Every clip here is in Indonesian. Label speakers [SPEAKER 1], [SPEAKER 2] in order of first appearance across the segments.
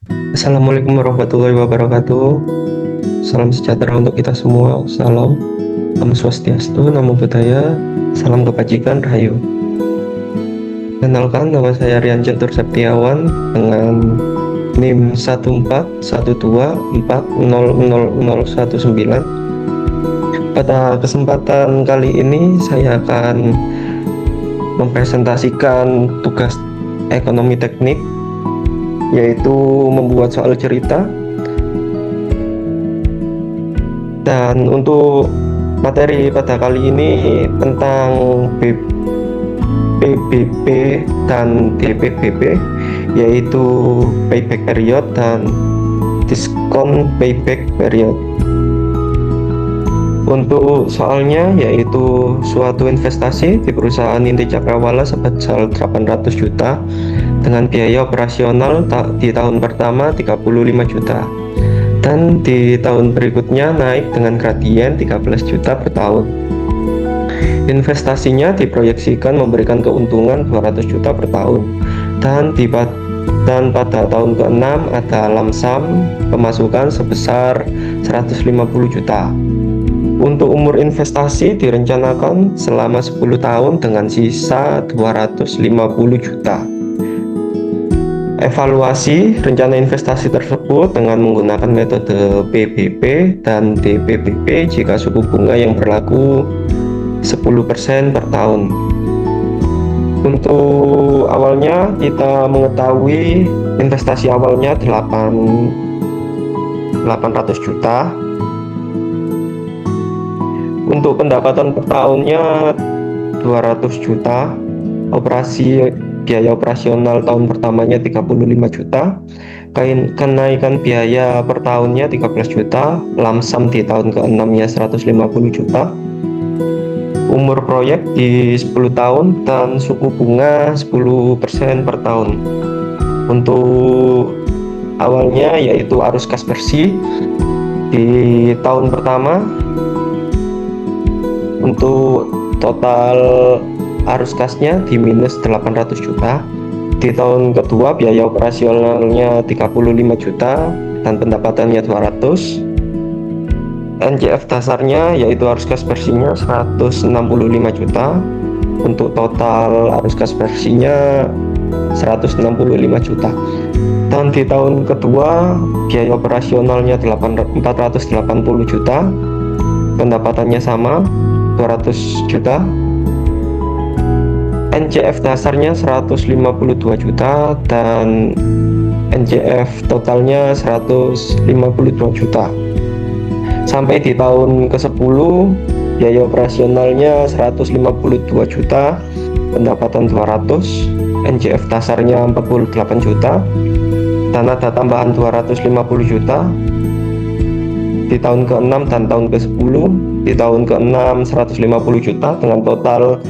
[SPEAKER 1] Assalamualaikum warahmatullahi wabarakatuh. Salam sejahtera untuk kita semua. Salam, Om Swastiastu, Namo Buddhaya, salam kebajikan, Rahayu. Kenalkan, nama saya Rian Catur Septiawan dengan NIM 14124000019. Pada kesempatan kali ini saya akan mempresentasikan tugas ekonomi teknik, yaitu membuat soal cerita. Dan untuk materi pada kali ini tentang PBB dan DPBB, yaitu payback period dan discount payback period. Untuk soalnya yaitu suatu investasi di perusahaan inti Cakrawala sebesar 800 juta dengan biaya operasional di tahun pertama 35 juta dan di tahun berikutnya naik dengan gradien 13 juta per tahun. Investasinya diproyeksikan memberikan keuntungan 200 juta per tahun dan pada tahun ke-6 ada lamsam pemasukan sebesar 150 juta. Untuk umur investasi direncanakan selama 10 tahun dengan sisa 250 juta. Evaluasi rencana investasi tersebut dengan menggunakan metode PBB dan DPBB jika suku bunga yang berlaku 10% per tahun. Untuk awalnya kita mengetahui investasi awalnya 800 juta. Untuk pendapatan per tahunnya 200 juta. Biaya operasional tahun pertamanya 35 juta. Kenaikan biaya per tahunnya 13 juta. Lamsam di tahun ke-6-nya 150 juta. Umur proyek di 10 tahun dan suku bunga 10% per tahun. Untuk awalnya yaitu arus kas bersih di tahun pertama. Untuk total arus kasnya di minus 800 juta. Di tahun kedua biaya operasionalnya 35 juta dan pendapatannya 200. NCF dasarnya yaitu arus kas bersihnya 165 juta. Untuk total arus kas bersihnya 165 juta. Dan di tahun kedua biaya operasionalnya 480 juta. Pendapatannya sama 200 juta. NCF dasarnya 152 juta dan NCF totalnya 152 juta. Sampai di tahun ke-10 biaya operasionalnya 152 juta, pendapatan 200, NCF dasarnya 48 juta dan ada tambahan 250 juta di tahun ke-6 dan tahun ke-10. Di tahun ke-6 150 juta dengan total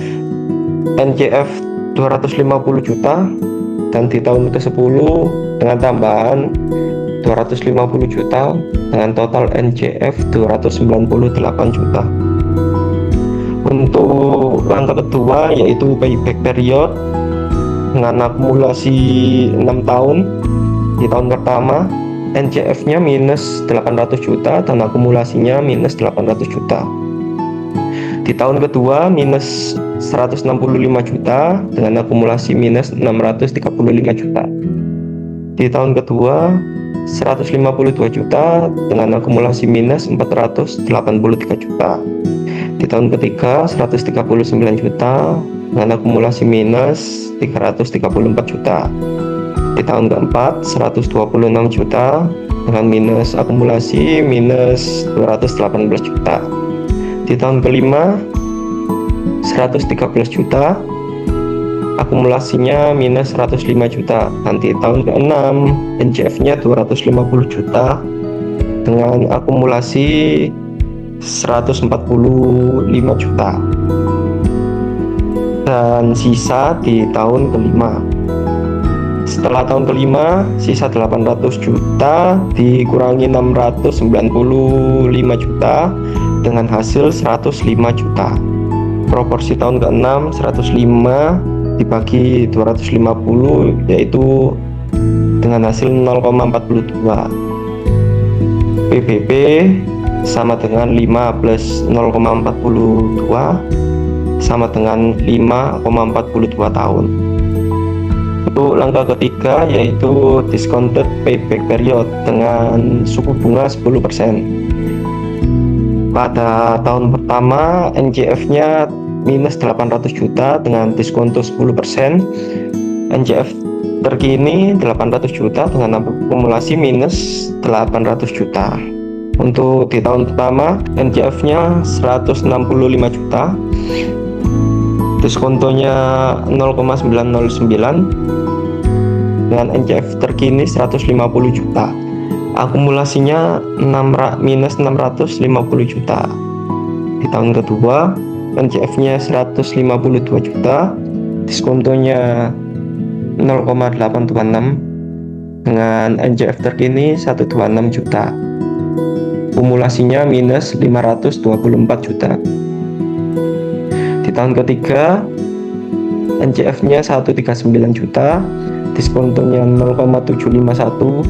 [SPEAKER 1] NCF 250 juta dan di tahun ke-10 dengan tambahan 250 juta dengan total NCF 298 juta. Untuk langkah kedua yaitu payback period dengan akumulasi 6 tahun. Di tahun pertama NCF-nya minus 800 juta dan akumulasinya minus 800 juta. Di tahun kedua minus 165 juta dengan akumulasi minus 635 juta. Di tahun kedua 152 juta dengan akumulasi minus 483 juta. Di tahun ketiga 139 juta dengan akumulasi minus 334 juta. Di tahun keempat 126 juta dengan minus akumulasi minus 218 juta. Di tahun kelima 113 juta, akumulasinya minus 105 juta. Dan di tahun ke-6 NCF-nya 250 juta dengan akumulasi 145 juta. Dan sisa di tahun kelima. Setelah tahun kelima, sisa 800 juta dikurangi 695 juta dengan hasil 105 juta. Proporsi tahun ke-6 105 dibagi 250 yaitu dengan hasil 0,42. PBB sama dengan 5 plus 0,42 sama dengan 5,42 tahun. Untuk langkah ketiga yaitu discounted payback period dengan suku bunga 10%. Pada tahun pertama NJF-nya minus 800 juta dengan diskonto 10%. NJF terkini 800 juta dengan akumulasi minus 800 juta. Untuk di tahun pertama NJF-nya 165 juta, diskontonya 0,909 dengan NJF terkini 150 juta. Akumulasinya minus 650 juta. Di tahun kedua NJF-nya 152 juta, diskontonya 0,826 dengan NJF terkini 126 juta. Akumulasinya minus 524 juta. Di tahun ketiga NJF-nya 139 juta, diskontonya 0,751,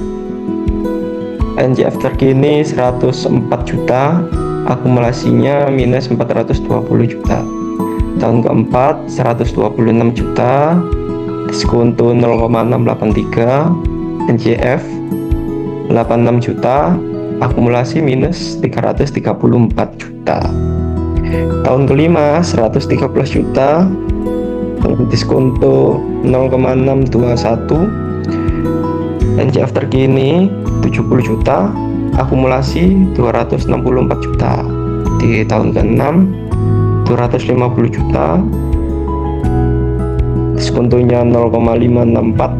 [SPEAKER 1] NJF terkini 104 juta, akumulasinya minus 420 juta. Tahun keempat 126 juta, diskonto 0,683, NJF 86 juta, akumulasi minus 334 juta. Tahun kelima 113 juta, diskonto 0,621, NJF terkini 70 juta, akumulasi 264 juta. Di tahun ke-6 250 juta, diskontonya 0,564,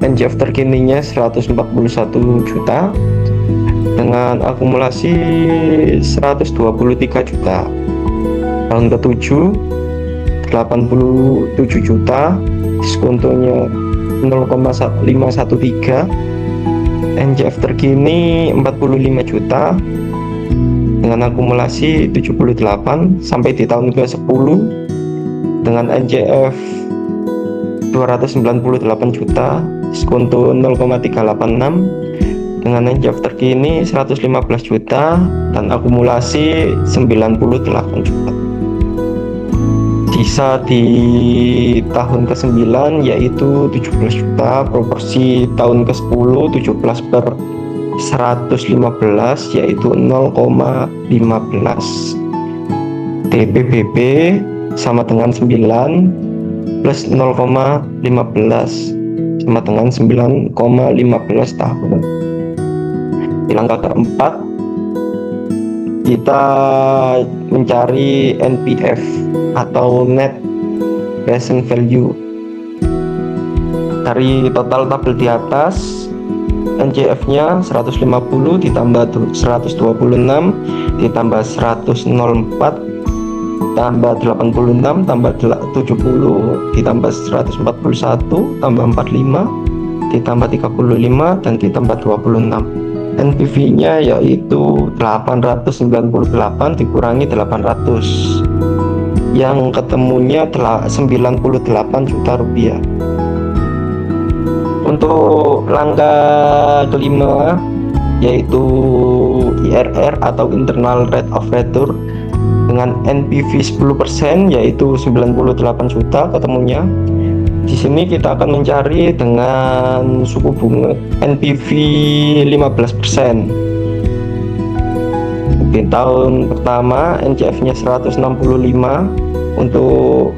[SPEAKER 1] NJF terkininya 141 juta dengan akumulasi 123 juta. Tahun ke-7 87 juta, diskontonya 0,513, NJF terkini 45 juta dengan akumulasi 78 sampai di tahun ke-10 dengan NJF 298 juta, diskonto 0,386 dengan NJF terkini 115 juta dan akumulasi 98 juta. Sisa di tahun ke-9 yaitu 17 juta, proporsi tahun ke-10 17 per 115 yaitu 0,15. DPBB sama dengan 9 plus 0,15 sama dengan 9,15 tahun. Di langkah keempat kita mencari NPF atau net present value. Dari total tabel di atas, NJF-nya 150 ditambah 126 ditambah 104 tambah 86 tambah 70 ditambah 141 tambah 45 ditambah 35 dan ditambah 26. NPV-nya yaitu 898 dikurangi 800 yang ketemunya 98 juta rupiah. Untuk langkah kelima yaitu IRR atau internal rate of return dengan NPV 10% yaitu 98 juta ketemunya. Di sini kita akan mencari dengan suku bunga NPV 15%. Di tahun pertama NJF-nya 165 untuk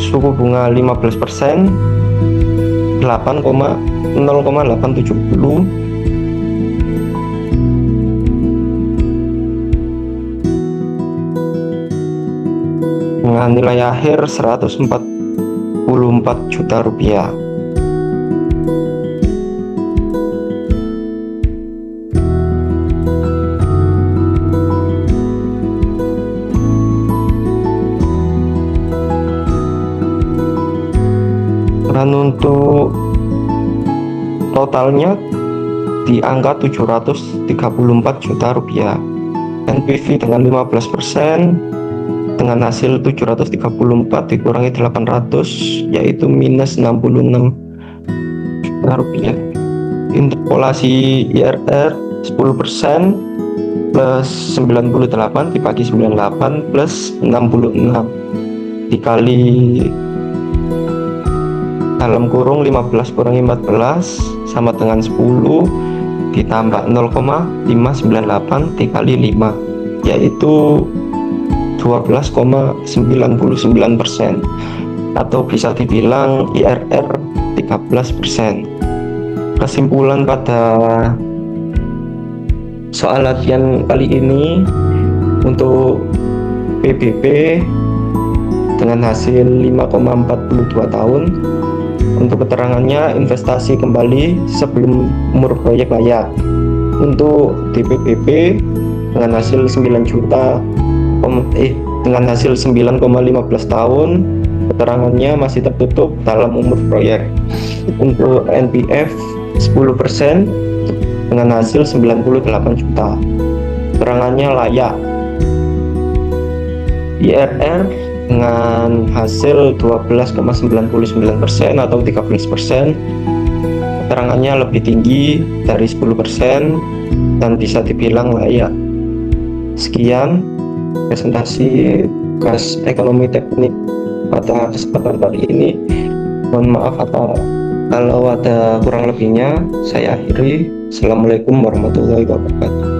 [SPEAKER 1] suku bunga 15%, 0,870 dengan nilai akhir 144 juta rupiah. Dan untuk totalnya di angka 734 juta rupiah. NPV dengan 15%, dengan hasil 734 dikurangi 800 yaitu minus 66 juta rupiah. Interpolasi IRR 10% plus 98 dibagi 98 plus 66 dikali dalam kurung 15 kurangi 14 sama dengan 10 ditambah 0,598 dikali 5 yaitu 12,99% atau bisa dibilang IRR 13%. Kesimpulan pada soal latihan kali ini, untuk PBB dengan hasil 5,42 tahun. Untuk keterangannya, investasi kembali sebelum umur proyek layak. Untuk DPPP dengan hasil 9 juta dengan hasil 9,15 tahun, keterangannya masih tertutup dalam umur proyek. Untuk NPF 10% dengan hasil 98 juta, keterangannya layak. IRR dengan hasil 12,99% atau 13%, keterangannya lebih tinggi dari 10% dan bisa dibilang layak. Sekian presentasi tugas ekonomi teknik pada kesempatan kali ini. Mohon maaf kalau ada kurang lebihnya. Saya akhiri. Assalamualaikum warahmatullahi wabarakatuh.